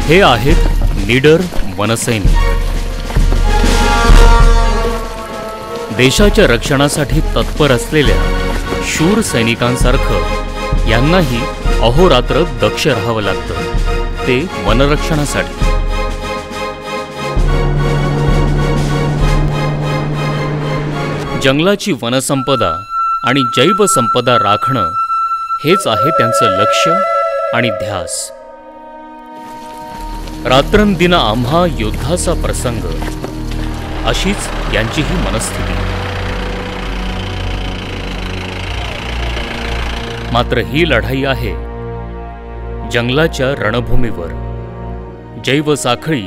हे आहेत निडर वनसैनिक. देशाच्या रक्षणासाठी तत्पर असलेल्या शूर सैनिकांसारखं यांनाही अहोरात्र दक्ष राहावं लागतं, ते वनरक्षणासाठी. जंगलाची वनसंपदा आणि जैवसंपदा राखणं हेच आहे त्यांचं लक्ष्य आणि ध्यास. रात्रंदिन आम्हा युद्धाचा प्रसंग, अशीच यांचीही मनस्थिती. मात्र ही लढाई आहे जंगलाच्या रणभूमीवर, जैवसाखळी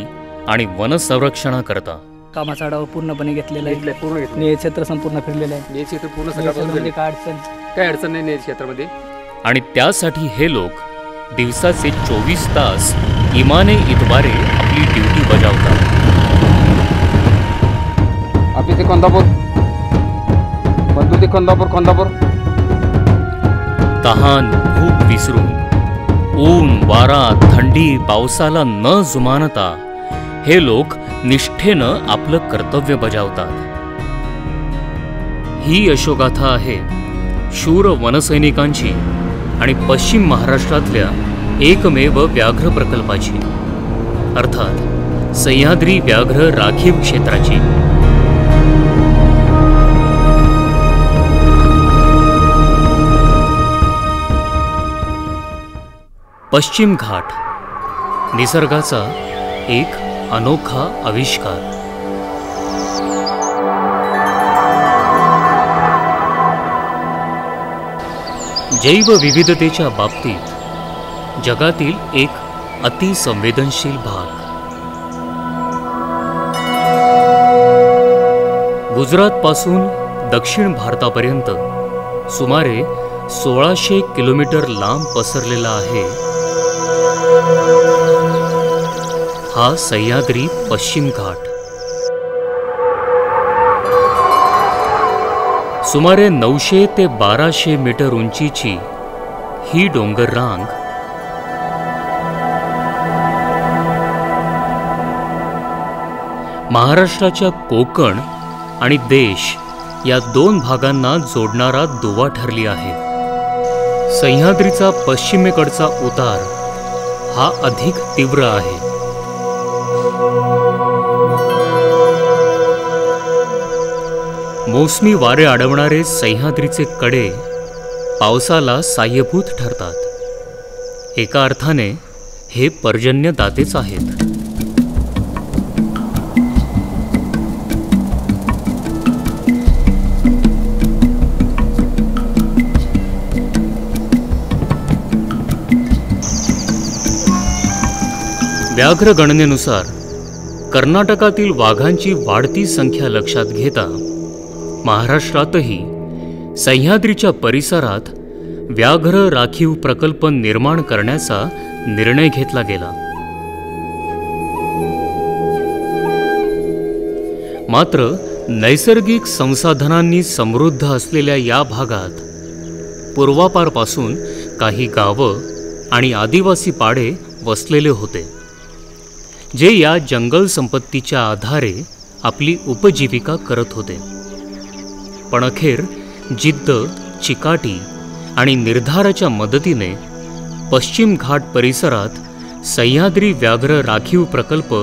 आणि वनसंरक्षणाकरता. कामाचा आढावा पूर्णपणे घेतलेला आहे. निळे क्षेत्र संपूर्ण फिरलेलं आहे. निळे क्षेत्र पूर्ण सगळं काय अडचण नाही निळे क्षेत्रामध्ये. आणि त्यासाठी हे लोक दिवसाचे 24 तास इमाने इतबारे आपली ड्युटी बजावतात. आपली ते कोंदापूर बंधू, ते कोंदापूर. तहान भूक विसरून ऊन वारा थंडी पावसाला न जुमानता हे लोक निष्ठेनं आपलं कर्तव्य बजावतात. ही यशोगाथा आहे शूर वनसैनिकांची आणि पश्चिम महाराष्ट्रातल्या एकमेव व्याघ्र प्रकल्पाची, अर्थात सह्याद्री व्याघ्र राखीव क्षेत्राची. पश्चिम घाट निसर्गाचा एक अनोखा आविष्कार. जैवविविधतेच्या बाबतीत जगातील एक अतिसंवेदनशील भाग. गुजरातपासून दक्षिण भारतापर्यंत सुमारे 1600 किलोमीटर लांब पसरलेला आहे हा सह्याद्री पश्चिम घाट. सुमारे 900 ते 1200 मीटर उंचीची ही डोंगर रांग महाराष्ट्राच्या कोकण आणि देश या दोन भागांना जोडणारा दुवा ठरली आहे. सह्याद्रीचा पश्चिमेकडचा उतार हा अधिक तीव्र आहे. मोसमी वारे अडवणारे सह्याद्रीचे कडे पावसाला साह्यभूत ठरतात. एका अर्थाने हे पर्जन्यदातेच आहेत. व्याघ्र गणनेनुसार कर्नाटकातील वाघांची वाढती संख्या लक्षात घेता महाराष्ट्रातही सह्याद्रीच्या परिसरात व्याघ्र राखीव प्रकल्प निर्माण करण्याचा निर्णय घेतला गेला. मात्र नैसर्गिक संसाधनांनी समृद्ध असलेल्या या भागात पूर्वापारपासून काही गावं आणि आदिवासी पाडे वसलेले होते, जे या जंगल संपत्तीच्या आधारे आपली उपजीविका करत होते. पण अखेर जिद्द, चिकाटी आणि निर्धाराच्या मदतीने पश्चिम घाट परिसरात सह्याद्री व्याघ्र राखीव प्रकल्प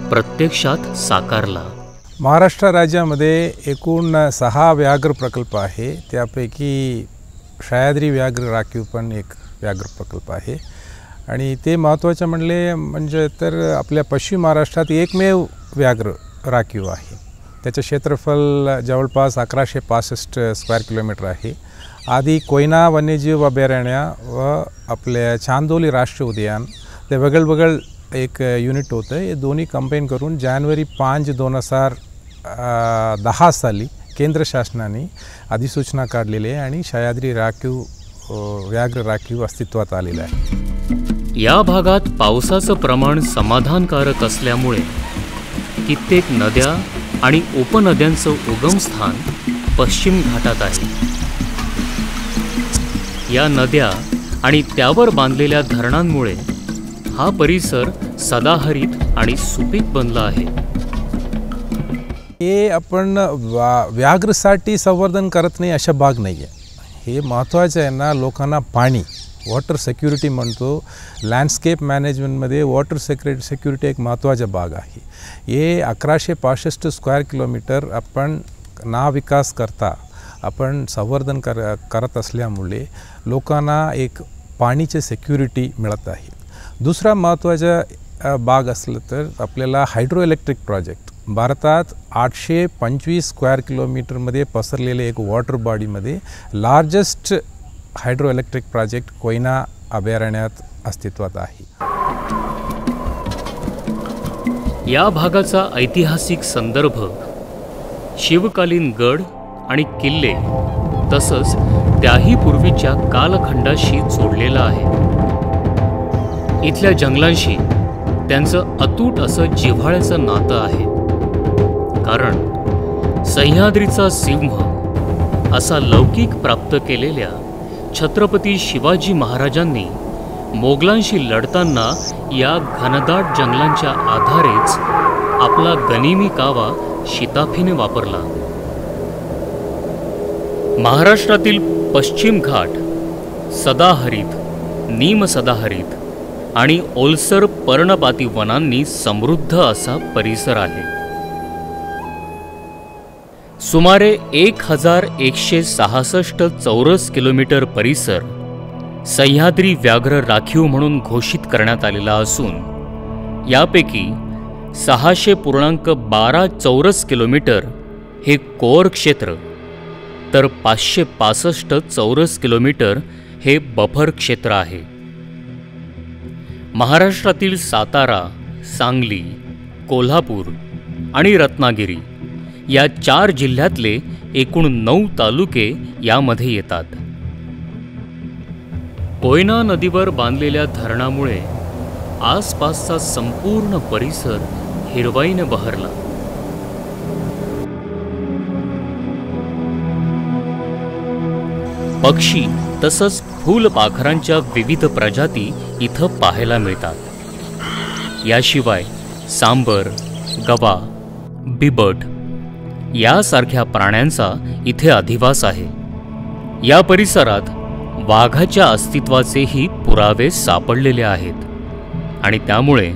प्रत्यक्षात साकारला. महाराष्ट्र राज्यामध्ये एकूण 6 व्याघ्र प्रकल्प आहे. त्यापैकी सह्याद्री व्याघ्र राखीव पण एक व्याघ्र प्रकल्प आहे आणि ते महत्त्वाचं म्हणजे तर आपल्या पश्चिम महाराष्ट्रात एकमेव व्याघ्र राखीव आहे. त्याचे क्षेत्रफळ जवळपास 1165 स्क्वेअर किलोमीटर आहे. आधी कोयना वन्यजीव अभयारण्य व आपल्या चांदोली राष्ट्रीय उद्यान ते वेगळं एक युनिट होतं. हे दोन्ही कंबाईन करून जानेवारी 5, 2010 साली केंद्र शासनाने अधिसूचना काढलेली आहे आणि सह्याद्री व्याघ्र राखीव अस्तित्वात आलेलं आहे. या भागात पावसाचं प्रमाण समाधानकारक असल्यामुळे कित्येक नद्या आणि उपनद्यांचं उगमस्थान पश्चिम घाटात आहे. या नद्या आणि त्यावर बांधलेल्या धरणांमुळे हा परिसर सदाहरित आणि सुपीक बनला आहे. हे आपण व्याघ्रसाठी संवर्धन करत नाही अशा भाग नाही आहे. हे महत्त्वाचं आहे ना, लोकांना पाणी वॉटर सिक्युरिटी म्हणतो. लँडस्केप मॅनेजमेंटमध्ये वॉटर सिक्युरिटी एक महत्त्वाचा भाग आहे. हे 1165 स्क्वेअर किलोमीटर आपण विकास करता आपण संवर्धन करत असल्यामुळे लोकांना एक पाणीची सिक्युरिटी मिळत आहे. दुसरा महत्त्वाचा भाग असलं तर आपल्याला हायड्रो इलेक्ट्रिक प्रोजेक्ट भारतात 825 स्क्वेअर किलोमीटरमध्ये पसरलेले एक वॉटर बॉडीमध्ये largest hydro electric project Koyna अभयारण्यात अस्तित्वात आहे. या भागाचा ऐतिहासिक संदर्भ शिवकालीन गड आणि किल्ले तसंच त्याही पूर्वीच्या कालखंडाशी जोडलेला आहे. इथल्या जंगलांशी त्यांचं अतूट असं जिव्हाळ्याचं नातं आहे. कारण सह्याद्रीचा सिंह असा लौकिक प्राप्त केलेल्या छत्रपती शिवाजी महाराजांनी मोगलांशी लढताना या घनदाट जंगलांच्या आधारेच आपला गनिमी कावा शिताफीने वापरला. महाराष्ट्रातील पश्चिम घाट सदाहरित, निमसदाहरित आणि ओलसर पर्णपाती वनांनी समृद्ध असा परिसर आहे. सुमारे 1166 चौरस किलोमीटर परिसर सह्याद्री व्याघ्र राखीव म्हणून घोषित करण्यात आलेला असून यापैकी 600.12 चौरस किलोमीटर हे कोअर क्षेत्र तर 565 चौरस किलोमीटर हे बफर क्षेत्र आहे. महाराष्ट्रातील सातारा, सांगली, कोल्हापूर आणि रत्नागिरी या 4 जिल्ह्यातले एकूण 9 तालुके यामध्ये येतात. कोयना नदीवर बांधलेल्या धरणामुळे आसपासचा संपूर्ण परिसर हिरवाईने बहरला. पक्षी तसंच फुलपाखरांच्या विविध प्रजाती इथं पाहायला मिळतात. याशिवाय सांबर, गवा, बिबट यासारख्या प्राण्यांचा इथे अधिवास आहे. या परिसरात वाघाच्या अस्तित्वाचेही पुरावे सापडलेले आहेत आणि त्यामुळे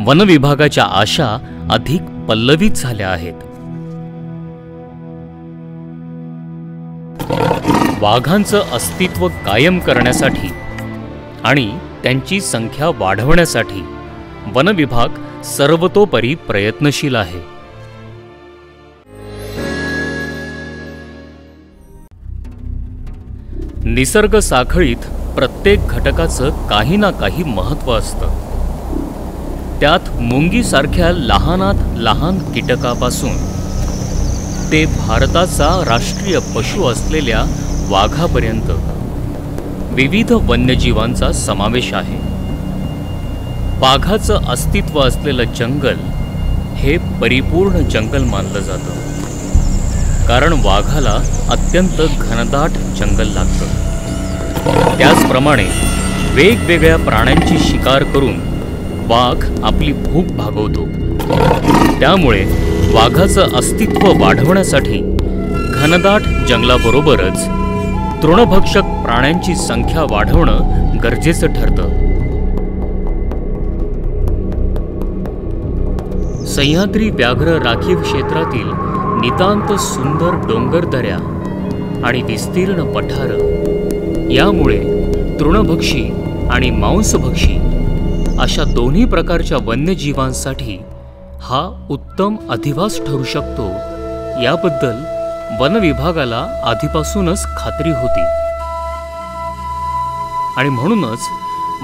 वनविभागाच्या आशा अधिक पल्लवित झाल्या आहेत. वाघांचं अस्तित्व कायम करण्यासाठी आणि त्यांची संख्या वाढवण्यासाठी वनविभाग सर्वतोपरी प्रयत्नशील आहे. निसर्ग साखळीत प्रत्येक घटकाचं काही ना काही महत्त्व असतं. त्यात मुंगीसारख्या लहानात लहान कीटकापासून ते भारताचा राष्ट्रीय पशु असलेल्या वाघापर्यंत विविध वन्यजीवांचा समावेश आहे. वाघाचं अस्तित्व असलेलं जंगल हे परिपूर्ण जंगल मानलं जातं, कारण वाघाला अत्यंत घनदाट जंगल लागतं. त्याचप्रमाणे वेगवेगळ्या प्राण्यांची शिकार करून वाघ आपली भूक भागवतो. त्यामुळे वाघाचं अस्तित्व वाढवण्यासाठी घनदाट जंगलाबरोबरच तृणभक्षक प्राण्यांची संख्या वाढवणं गरजेचं ठरतं. सह्याद्री व्याघ्र राखीव क्षेत्रातील नितांत सुंदर डोंगरदऱ्या आणि विस्तीर्ण पठारं यामुळे तृणभक्षी आणि मांसभक्षी अशा दोन्ही प्रकारच्या वन्यजीवांसाठी हा उत्तम अधिवास ठरू शकतो याबद्दल वन विभागाला आधीपासूनच खात्री होती आणि म्हणूनच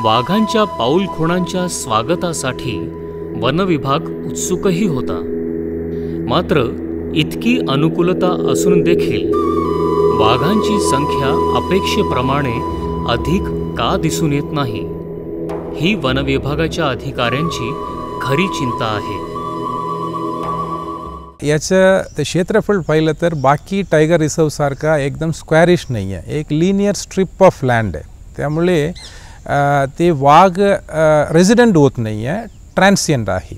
वाघांच्या पाऊलखुणांच्या स्वागतासाठी वन विभाग उत्सुकही होता। मात्र इतकी अनुकूलता असून देखील वाघांची संख्या अपेक्षेप्रमाणे अधिक का दिसून येत नाही, ही वन विभागाच्या अधिकाऱ्यांची खरी चिंता आहे। याचं ते क्षेत्रफळ पाहिलं तर बाकी टायगर रिझर्व सारखा एकदम स्क्वेअरिश नाही आहे, एक लिनियर स्ट्रिप ऑफ लँड आहे। त्यामुळे ते वाघ रेसिडेंट होत नाही आहे, ट्रान्सियंट आहे।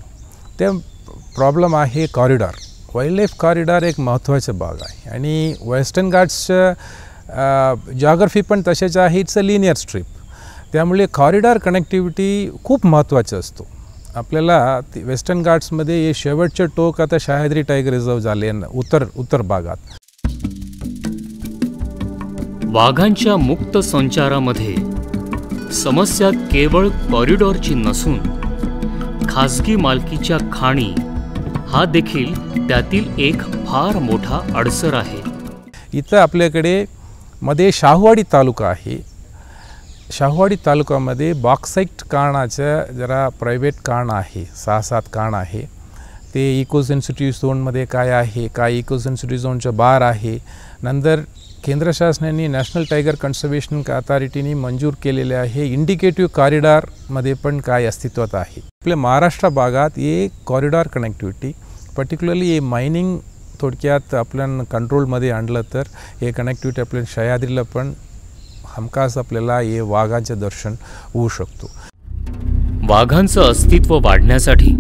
ते प्रॉब्लेम आहे कॉरिडॉर, वाईल्डलाईफ कॉरिडॉर एक महत्त्वाचा भाग आहे आणि वेस्टर्न घाट्सचं जॉग्राफी पण तसेच आहे, इट्स अ लिनियर स्ट्रिप। त्यामुळे कॉरिडॉर कनेक्टिव्हिटी खूप महत्त्वाचं असतो आपल्याला। वेस्टर्न घाट्समध्ये हे शेवटचे टोक आता सह्याद्री टायगर रिझर्व झाले उत्तर भागात। वाघांच्या मुक्त संचारामध्ये समस्या केवळ कॉरिडॉरची नसून खासगी मालकीच्या खाणी हा देखील त्यातील एक फार मोठा अडसर आहे। इथं आपल्याकडे मध्ये शाहूवाडी तालुका आहे। शाहूवाडी तालुक्यामध्ये बॉक्साईट काणाचं जरा प्रायव्हेट काण आहे, 6-7 काण आहे। ते इको सेन्सिटिव्ह झोनमध्ये काय आहे, काय इको सेन्सिटिव्ह झोनच्या बाहेर आहे। नंतर केंद्र शासनाने नॅशनल टायगर कन्झर्वेशन अथॉरिटीने मंजूर केलेले आहे इंडिकेटिव्ह कॉरिडॉरमध्ये पण काय अस्तित्वात आहे। आपल्या महाराष्ट्र भागात हे कॉरिडॉर कनेक्टिव्हिटी पर्टिक्युलरली हे मायनिंग थोडक्यात आपल्या कंट्रोलमध्ये आणलं तर हे कनेक्टिव्हिटी आपल्या सह्याद्रीला पण हमखास आपल्याला हे वाघांचे दर्शन होऊ शकतो। वाघांचं अस्तित्व वाढण्यासाठी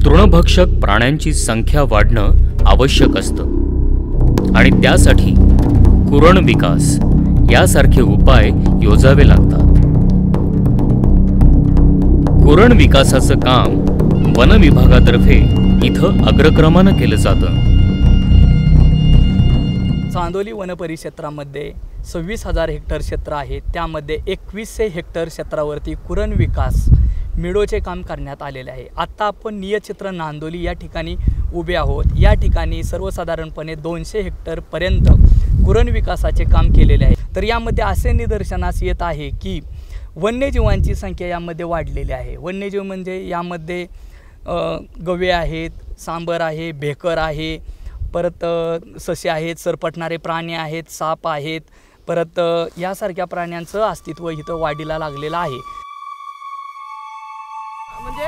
तृणभक्षक प्राण्यांची संख्या वाढणं आवश्यक असतं आणि त्यासाठी कुरण विकास यासारखे उपाय योजावे लागतात। कुरण विकासाचं काम वन विभागातर्फे इथं अग्रक्रमानं केलं जातं। चांदोली वन परिक्षेत्रामध्ये 26,000 हेक्टर क्षेत्र आहे, त्यामध्ये 2100 हेक्टर क्षेत्रावरती कुरण विकास मिडोचे काम करण्यात आलेले आहे। आता आपण नियतक्षेत्र नांदोली या ठिकाणी उभे आहोत। या ठिकाणी सर्वसाधारणपणे 200 हेक्टरपर्यंत कुरण विकासाचे काम केलेले आहे। तर यामध्ये असे निदर्शनास येत आहे की वन्यजीवांची संख्या यामध्ये वाढलेली आहे। वन्यजीव म्हणजे यामध्ये गवे आहेत, सांबर आहे, भेकर आहे, परत ससे आहेत, सरपटणारे प्राणी आहेत, साप आहेत, परत यासारख्या प्राण्यांचं अस्तित्व इथं वाढीला लागलेलं आहे। म्हणजे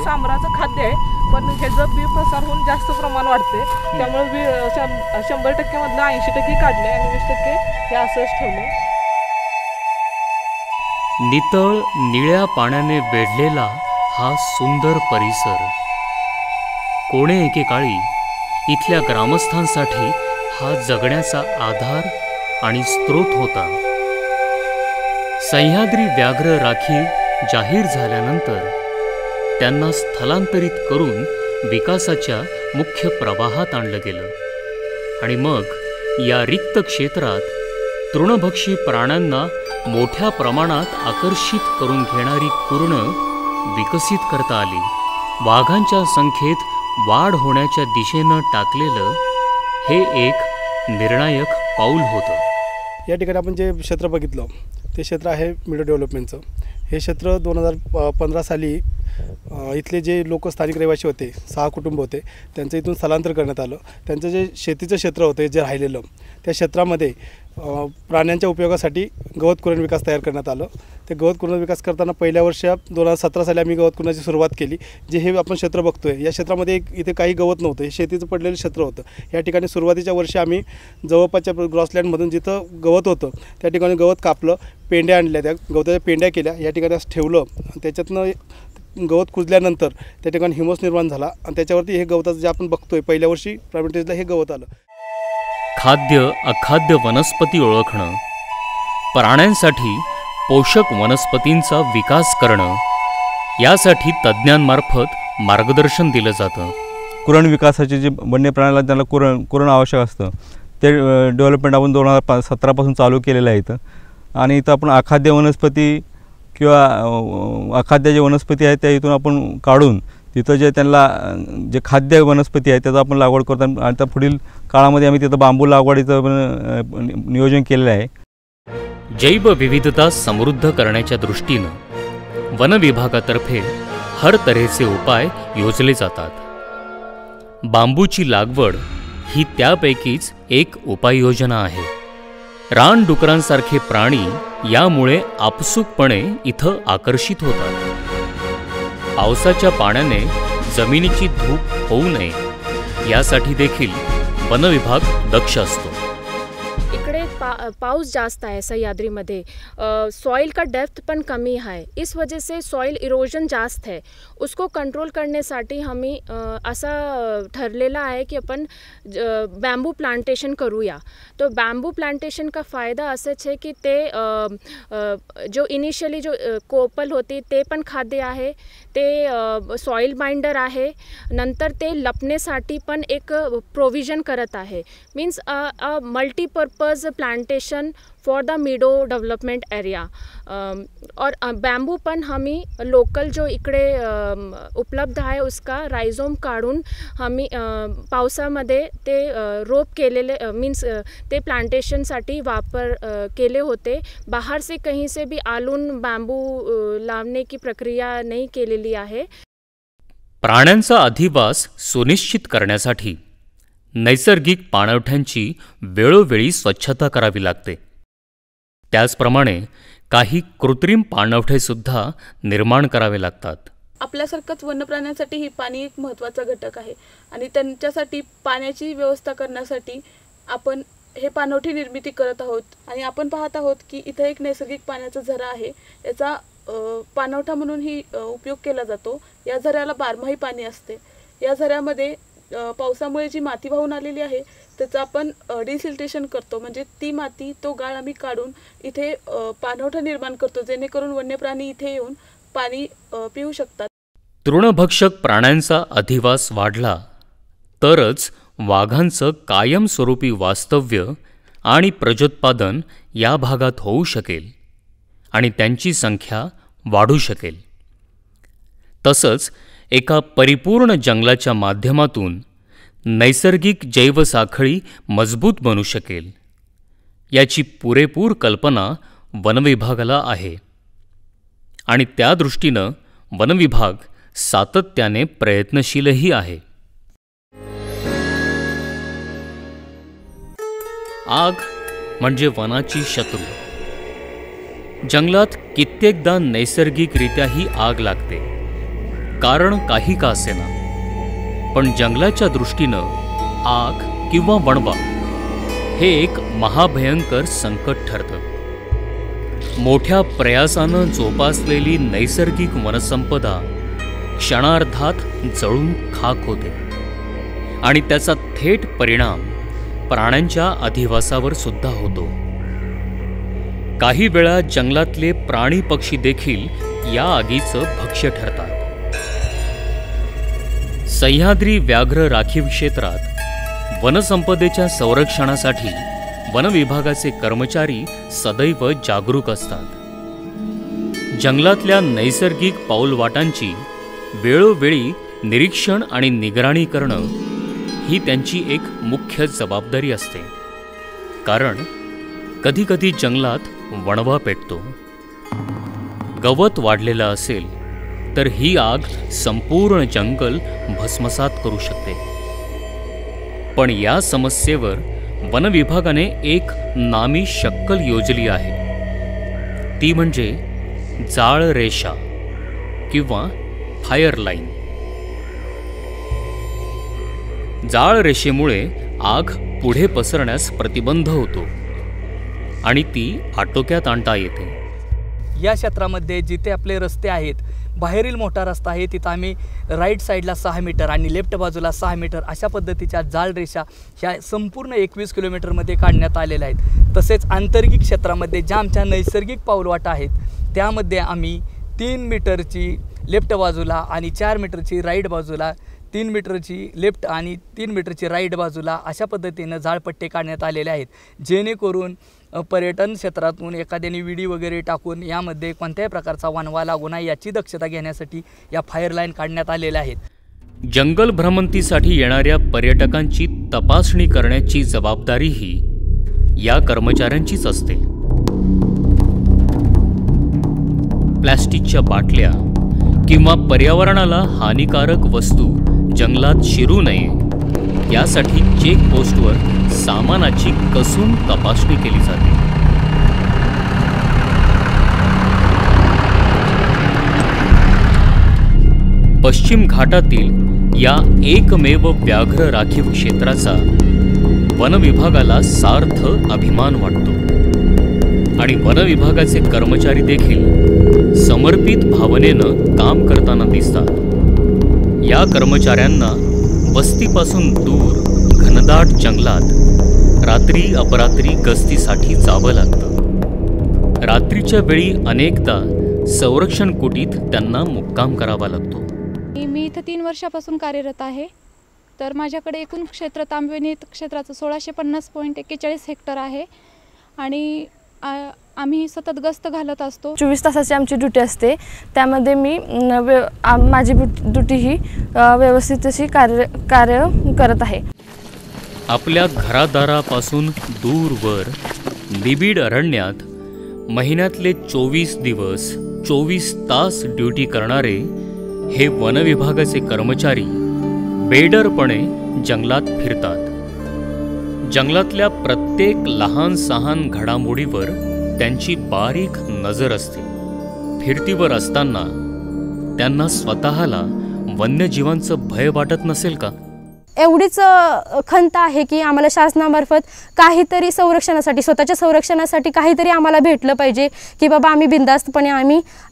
सांबराचं खाद्य आहे, पण ह्याचं बी प्रसार होऊन जास्त प्रमाण वाढते। त्यामुळे 100% मधलं 80% काढले आणि 20% हे असंच ठेवले। नितळ निळ्या पाण्याने वेढलेला हा सुंदर परिसर कोणे एकेकाळी इथल्या ग्रामस्थांसाठी हा जगण्याचा आधार आणि स्रोत होता। सह्याद्री व्याघ्र राखीव जाहीर झाल्यानंतर त्यांना स्थलांतरित करून विकासाच्या मुख्य प्रवाहात आणलं गेलं आणि मग या रिक्त क्षेत्रात तृणभक्षी प्राण्यांना मोठ्या प्रमाणात आकर्षित करून घेणारी कुरणं विकसित करता आली। वाघांच्या संख्येत वाढ होण्याच्या दिशेनं टाकलेलं हे एक निर्णायक पाऊल होतं। या ठिकाणी आपण जे क्षेत्र बघितलं ते क्षेत्र आहे मिडो डेव्हलपमेंटचं। हे क्षेत्र 2015 साली इथले जे लोक स्थानिक रहिवासी होते, 6 कुटुंब होते, त्यांचं इथून स्थलांतर करण्यात आलं। त्यांचं जे शेतीचं क्षेत्र होतं जे राहिलेलं, त्या क्षेत्रामध्ये प्राण्यांच्या उपयोगासाठी गवत कुरण विकास तयार करण्यात आलं। ते गवत कुरण विकास करताना पहिल्या वर्षात 2017 साली आम्ही गवत कुरणाची सुरुवात केली। जे हे आपण क्षेत्र बघतोय या क्षेत्रामध्ये इथे काही गवत नव्हतं, हे शेतीचं पडलेलं क्षेत्र होतं। या ठिकाणी सुरुवातीच्या वर्षी आम्ही जवळपासच्या ग्रॉसलँडमधून जिथं गवत होतं त्या ठिकाणी गवत कापलं, पेंड्या आणल्या, त्या गवताच्या पेंड्या केल्या, या ठिकाणी असं ठेवलं। त्याच्यातनं गवत कुजल्यानंतर त्या ठिकाणी हिमोस निर्माण झाला आणि त्याच्यावरती हे गवताचं जे आपण बघतोय पहिल्या वर्षी प्रायमरी हे गवत आलं। खाद्य अखाद्य वनस्पती ओळखणं, प्राण्यांसाठी पोषक वनस्पतींचा विकास करणं यासाठी तज्ज्ञांमार्फत मार्गदर्शन दिलं जातं। कुरण विकासाचे जे वन्य प्राण्याला त्यांना कुरण आवश्यक असतं ते डेव्हलपमेंट आपण 2017पासून चालू केलेलं आहे इथं. आणि इथं आपण अखाद्य वनस्पती किंवा अखाद्य जे वनस्पती आहेत त्या इथून आपण काढून तिथं जे त्यांना जे खाद्य वनस्पती आहे त्याचा आपण लागवड करतो. आणि आता पुढील काळामध्ये आम्ही तिथं बांबू लागवडीचं नियोजन केलेलं आहे. जैवविविधता समृद्ध करण्याच्या दृष्टीनं वन विभागातर्फे हर तऱ्हेचे उपाय योजले जातात. बांबूची लागवड ही त्यापैकीच एक उपाययोजना आहे. रानडुकरांसारखे प्राणी यामुळे आपसूकपणे इथं आकर्षित होतात. पावसाच्या पाण्याने जमिनीची धूप होऊ नये यासाठी देखील वन विभाग दक्ष असतो. इकडे पाऊस जास्त आहे सह्याद्रीमध्ये, सॉइल का डेप्थ पण कमी है, इस वजह से सॉइल इरोजन जास्त है. उसको कंट्रोल करण्यासाठी आम्ही असा ठरलेला आहे की आपण बॅम्बू प्लांटेशन करूया. तो बॅम्बू प्लांटेशन का फ़ायदा असंच आहे की ते जो इनिशियली जो कोपल होती ते पण खाद्य आहे, ते सॉइल बाइंडर आहे, नंतर ते लपण्यासाठी पण एक प्रोविजन करत आहे. Means a multipurpose plantation for the मीडो development area. और बॅम्बू पण आम्ही लोकल जो इकडे उपलब्ध आहे उसका राइझोम काढून आम्ही पावसामध्ये ते रोप केलेले मीन्स ते प्लांटेशनसाठी वापर केले होते. बाहर से कहीं से भी आलून बॅम्बू लावणे की प्रक्रिया नाही केलेली आहे. प्राण्यांचा अधिवास सुनिश्चित करण्यासाठी नैसर्गिक पाणवठ्यांची वेळोवेळी स्वच्छता करावी लागते. त्याचप्रमाणे काही कृत्रिम पाणवठेसुद्धा निर्माण करावे लागतात. आपल्यासारखंच वन्यप्राण्यांसाठी ही पाणी एक महत्त्वाचा घटक आहे आणि त्यांच्यासाठी पाण्याची व्यवस्था करण्यासाठी आपण हे पाणवठे निर्मिती करत आहोत. आणि आपण पाहत आहोत की इथं एक नैसर्गिक पाण्याचा झरा आहे. याचा पाणवठा म्हणूनही उपयोग केला जातो. या झऱ्याला बारमाही पाणी असते. या झऱ्यामध्ये पावसामुळे जी माती वाहून आलेली आहे त्याचं आपण डिसिल्टेशन करतो, म्हणजे ती माती तो गाळ आम्ही काढून इथे पाणवठा निर्माण करतो, जेणेकरून वन्यप्राणी इथे येऊन पाणी पिऊ शकतात. तृणभक्षक प्राण्यांचा अधिवास वाढला तरच वाघांचं कायमस्वरूपी वास्तव्य आणि प्रजोत्पादन या भागात होऊ शकेल आणि त्यांची संख्या वाढू शकेल. तसंच एका परिपूर्ण जंगलाच्या माध्यमातून नैसर्गिक जैवसाखळी मजबूत बनू शकेल याची पुरेपूर कल्पना वनविभागाला आहे आणि त्या दृष्टीनं वनविभाग सातत्याने प्रयत्नशीलही आहे. आग म्हणजे वनाची शत्रू. जंगलात कित्येकदा नैसर्गिकरित्याही आग लागते, कारण काही का असेना. पण जंगलाच्या दृष्टीनं आग किंवा वणवा हे एक महाभयंकर संकट ठरतं. मोठ्या प्रयासानं जोपासलेली नैसर्गिक वनसंपदा क्षणार्धात जळून खाक होते आणि त्याचा थेट परिणाम प्राण्यांच्या अधिवासावर सुद्धा होतो. काही वेळा जंगलातले प्राणी पक्षी देखील या आगीचं भक्ष्य ठरतात. सह्याद्री व्याघ्र राखीव क्षेत्रात वनसंपदेच्या संरक्षणासाठी वनविभागाचे कर्मचारी सदैव जागरूक असतात. जंगलातल्या नैसर्गिक पाऊलवाटांची वेळोवेळी निरीक्षण आणि निगराणी करणं ही त्यांची एक मुख्य जबाबदारी असते. कारण कधीकधी जंगलात वणवा पेटतो, गवत वाढलेलं असेल तर ही आग संपूर्ण जंगल भस्मसात करू शकते. पण या समस्येवर वनविभागाने एक नामी शक्कल योजली आहे, ती म्हणजे जाळ रेषा किंवा फायर लाईन. जाळ रेषेमुळे आग पुढे पसरण्यास प्रतिबंध होतो आणि ती आटोक्यात आणता येते. या क्षेत्रामध्ये जिथे आपले रस्ते आहेत, बाहेरील मोठा रस्ता आहे, तिथं आम्ही राईट साईडला 6 मीटर आणि लेफ्ट बाजूला 6 मीटर अशा पद्धतीच्या जाळ रेषा ह्या संपूर्ण 21 किलोमीटरमध्ये काढण्यात आलेल्या आहेत. तसेच आंतर्गिक क्षेत्रामध्ये ज्या आमच्या नैसर्गिक पाऊलवाटा आहेत त्यामध्ये आम्ही 3 मीटरची लेफ्ट बाजूला आणि 4 मीटरची राईट बाजूला 3 मीटरची लेफ्ट आणि 3 मीटरची राईट बाजूला अशा पद्धतीनं जाळपट्टे काढण्यात आलेले आहेत, जेणेकरून पर्यटन क्षेत्रातून एखाद्याने विडी वगैरे टाकून यामध्ये कोणत्याही प्रकारचा वणवा लागू नये याची दक्षता घेण्यासाठी या फायर लाईन काढण्यात आलेल्या आहेत. जंगल भ्रमंतीसाठी येणाऱ्या पर्यटकांची तपासणी करण्याची जबाबदारीही या कर्मचाऱ्यांचीच असते. प्लास्टिकच्या बाटल्या किंवा पर्यावरणाला हानिकारक वस्तू जंगलात शिरू नये यासाठी चेकपोस्टवर सामानाची कसून तपासणी केली जाते. पश्चिम घाटातील या एकमेव व्याघ्र राखीव क्षेत्राचा वन विभागाला सार्थ अभिमान वाटतो आणि वन विभागाचे कर्मचारी देखील समर्पित भावनेनं काम करताना दिसतात. या कर्मचाऱ्यांना वस्तीपासून दूर घनदाट जंगलात रात्री अपरात्री गस्तीसाठी जावं लागतं. रात्रीच्या वेळी अनेकदा संरक्षण कुटीत त्यांना मुक्काम करावा लागतो. मी इथं 3 वर्षापासून कार्यरत आहे. तर माझ्याकडे एकूण क्षेत्र तांबवेनी क्षेत्राचं 1650.41 हेक्टर आहे आणि आम्ही सतत गस्त घालत असतो. 24 तासाची आमची ड्युटी असते. त्यामध्ये मी माझी ड्युटी ही व्यवस्थित अशी कार्य करत आहे. आपल्या घरादारापासून दूरवर निबिड अरण्यात महिन्यातले 24 दिवस 24 तास ड्युटी करणारे हे वन विभागाचे कर्मचारी बेडरपणे जंगलात फिरतात. जंगलातल्या प्रत्येक लहान सहान घडामोडीवर त्यांची बारीक नजर असते. फिरतीवर असताना त्यांना स्वतःला वन्यजीवांचं भय वाटत नसेल का? एवढीच खंत आहे की आम्हाला शासनामार्फत काहीतरी संरक्षणासाठी, स्वतःच्या संरक्षणासाठी काहीतरी आम्हाला भेटलं पाहिजे की बाबा आम्ही बिनधास्तपणे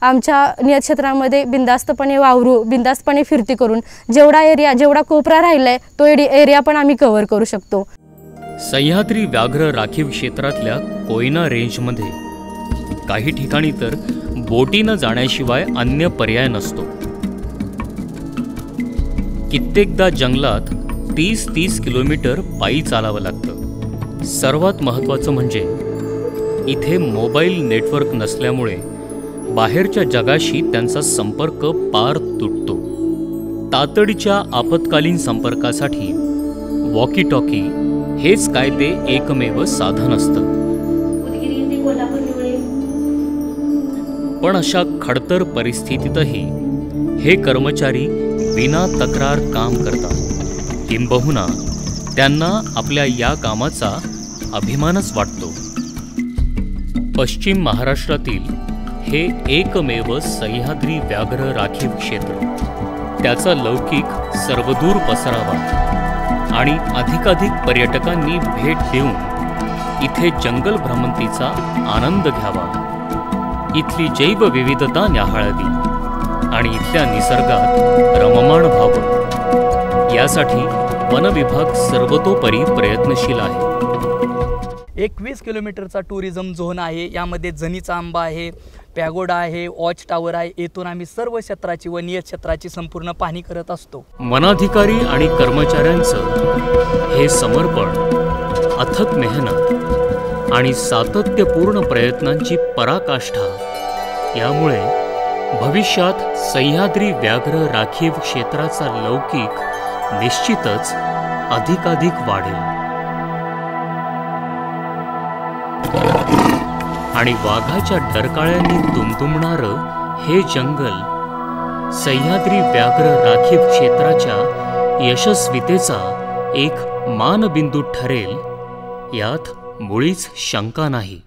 आमच्या नियत क्षेत्रामध्ये बिनधास्तपणे वावरू, बिनधास्तपणे फिरती करून जेवढा कोपरा राहिला आहे तो एरिया पण आम्ही कव्हर करू शकतो. सह्याद्री व्याघ्र राखीव क्षेत्रातल्या कोयना रेंजमध्ये काही ठिकाणी तर बोटीनं जाण्याशिवाय अन्य पर्याय नसतो. कित्येकदा जंगलात 30 किलोमीटर पायी चालावं लागतं. सर्वात महत्त्वाचं म्हणजे इथे मोबाईल नेटवर्क नसल्यामुळे बाहेरच्या जगाशी त्यांचा संपर्क पार तुटतो. तातडीच्या आपत्कालीन संपर्कासाठी वॉकी टॉकी हेच काय ते एकमेव साधन असतं. पण अशा खडतर परिस्थितीतही हे कर्मचारी विना तक्रार काम करतात. किंबहुना त्यांना आपल्या या कामाचा अभिमानच वाटतो. पश्चिम महाराष्ट्रातील हे एकमेव सह्याद्री व्याघ्र राखीव क्षेत्र, त्याचा लौकिक सर्वदूर पसरावा आणि अधिकाधिक पर्यटकांनी भेट देऊन इथे जंगल भ्रमंतीचा आनंद घ्यावा, इथली जैवविविधता न्याहाळावी आणि इथल्या निसर्गात रममाण व्हावं, यासाठी वन विभाग सर्वतोपरी प्रयत्नशील आहे. 21 किलोमीटरचा टुरिझम झोन आहे. यामध्ये जनीचा आंबा आहे, पॅगोडा आहे, वॉच टावर आहे. येथून आम्ही सर्व क्षेत्राची व नियत क्षेत्राची संपूर्ण पाहणी करत असतो. वनाधिकारी आणि कर्मचाऱ्यांचं हे समर्पण, अथक मेहनत आणि सातत्यपूर्ण प्रयत्नांची पराकाष्ठा यामुळे भविष्यात सह्याद्री व्याघ्र राखीव क्षेत्राचा लौकिक निश्चितच अधिकाधिक वाढेल आणि वाघाच्या डरकाळ्यांनी दुमदुमणारं हे जंगल सह्याद्री व्याघ्र राखीव क्षेत्राच्या यशस्वीतेचा एक मानबिंदू ठरेल, यात मुळीच शंका नाही.